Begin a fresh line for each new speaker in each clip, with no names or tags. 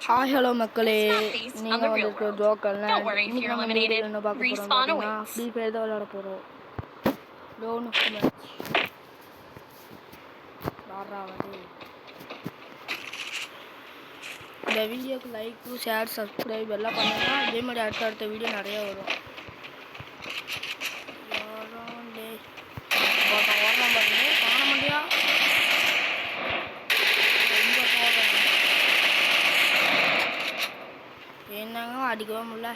Hi hello மக்களே, நீங்கள் வந்துருக்கு ஜோக்கர்ல இன்னைக்கு நம்ம வீடியோவில் என்ன பார்க்க போகிறோம் பார்த்தீங்கன்னா ஃப்ரீ ஃபயர் தான் விளையாட போகிறோம். லோன் மேட்ச் வாராவது. இந்த வீடியோக்கு லைக்கு ஷேர் சப்ஸ்கிரைப் எல்லாம் பண்ணுங்க. அதே மாதிரி அடுத்த வீடியோ நிறைய வரும். ஓடலாம் பாருங்க, காண முடியா என்னங்க அடிக்கவே முடியல.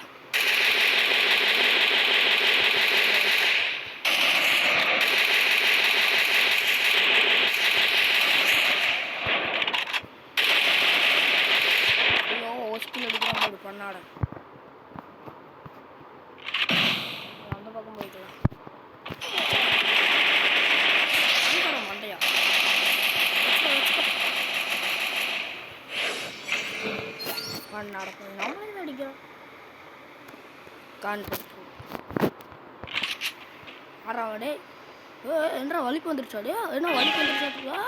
ஐயோ ஹோஸ்டில் அடிக்கிறான் ஒரு பண்ணாட. அந்த பக்கம் போய்க்கலாம். மண்டையா பண்ணாட போய் நம்மளே அடிக்கிறோம். ஆறாவடே என்ன வலிப்பு வந்துருச்சாடியா? என்ன வலிப்பு வந்துருச்சா?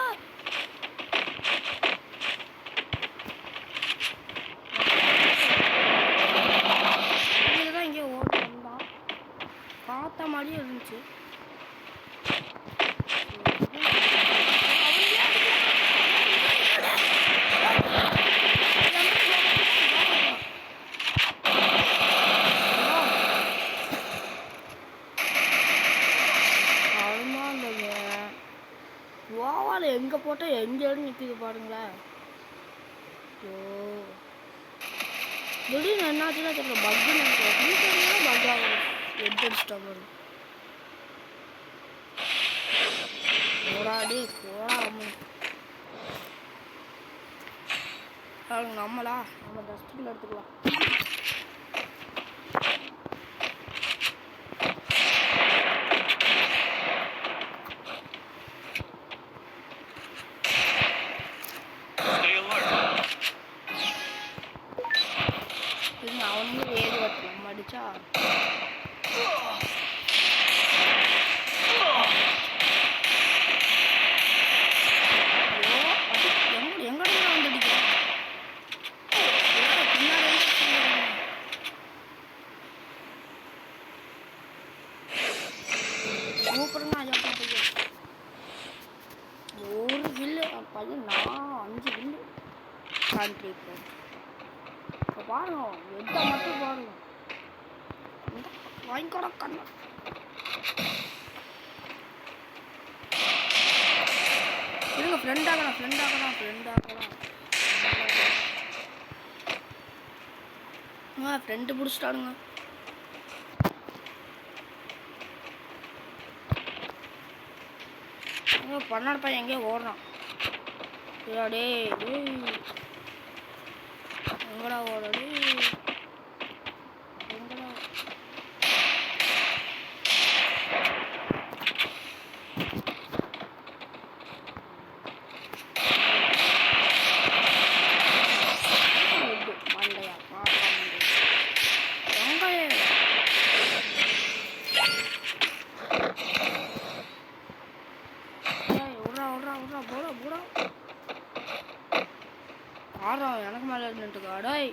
இதுதான் இங்கே ஓடுதான் பார்த்த மாதிரியே இருந்துச்சு. வாவால் எங்கே போட்டால் எங்கே நிற்கிது பாருங்களேன். ஓ திடீர்னு என்னாச்சுன்னா தெரியல, பக்குன்னு நினைக்கிறேன். பக்காக எடுத்துடிச்சிட்டா பாருங்க. போராடி நம்மளா நம்ம டஸ்ட்பின் எடுத்துக்கலாம். அவனுங்க ஏறி வரலாம் அடிச்சா எங்கடா வந்து அடிக்கிறேன். சூப்பர்னா ஒரு வில்லு பையன், நான் 5 வில்லு காண்ட்ரிப்பேன். இப்போ பாருங்க, எதை மட்டும் பாருங்க. வாங்கிக்கோட கண்ணு இருங்க. ஃப்ரெண்டாகலாம் ஃப்ரெண்டு பிடிச்சிட்டானுங்க. பண்ணாட பையன் எங்கேயோ ஓடுறான். டே எங்கடா ஓடடி? எங்கடா மண்டையா பார்க்க எங்க விட்றா போட ஆறாம் எனக்கு மேலே இருந்துட்டு அடாய்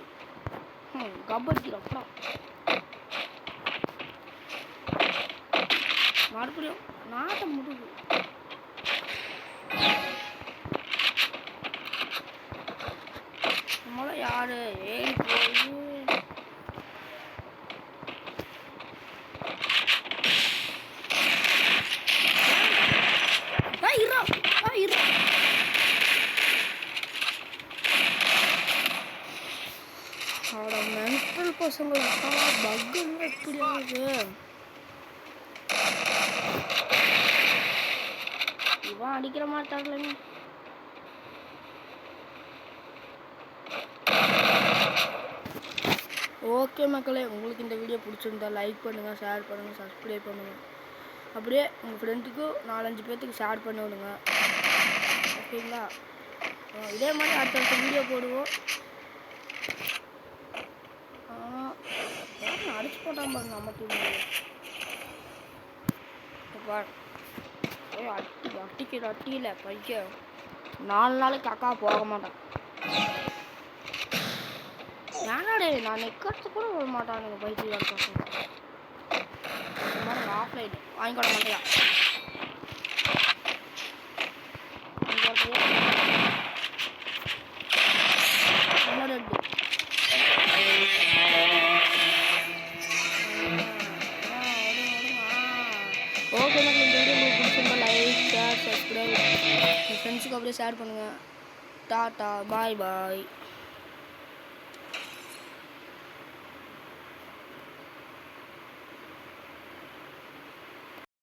கபடிக்கிறப்பா மறுபடியும் நாட்டை முடுகு. நம்மளாம் யாரு ஏறி போய் மென்டல் பசங்களுக்கு பக்குன்னு எப்படியாவது இவன் அடிக்கிற மாட்டாங்களே. ஓகே மக்களே, உங்களுக்கு இந்த வீடியோ பிடிச்சிருந்தா லைக் பண்ணுங்கள், ஷேர் பண்ணுங்கள், சப்ஸ்கிரைப் பண்ணுங்கள். அப்படியே உங்கள் ஃப்ரெண்டுக்கும் 4-5 பேர்த்துக்கு ஷேர் பண்ணி விடுங்க. ஓகேங்களா? இதே மாதிரி அடுத்த வீடியோ போடுவோம். அடிச்சு போட்டான் பாருங்க நம்ம டீம். அட்டிக்கல பைக்க 4 நாளைக்கு அக்கா போக மாட்டான். நான் நெக்கத்து கூட விட மாட்டானுங்க பைத்தியம் பசங்க. ஆஃப்லைன் வாங்கிக்கொட மாட்டியா ஓகே இந்த வீடியோ உங்களுக்கு பிடிச்சிருந்தா லைக் ஷேர் சப்ஸ்கிரைப் உங்கள் ஃப்ரெண்ட்ஸுக்கு அப்படியே ஷேர் பண்ணுங்கள். டாட்டா பாய் பாய்.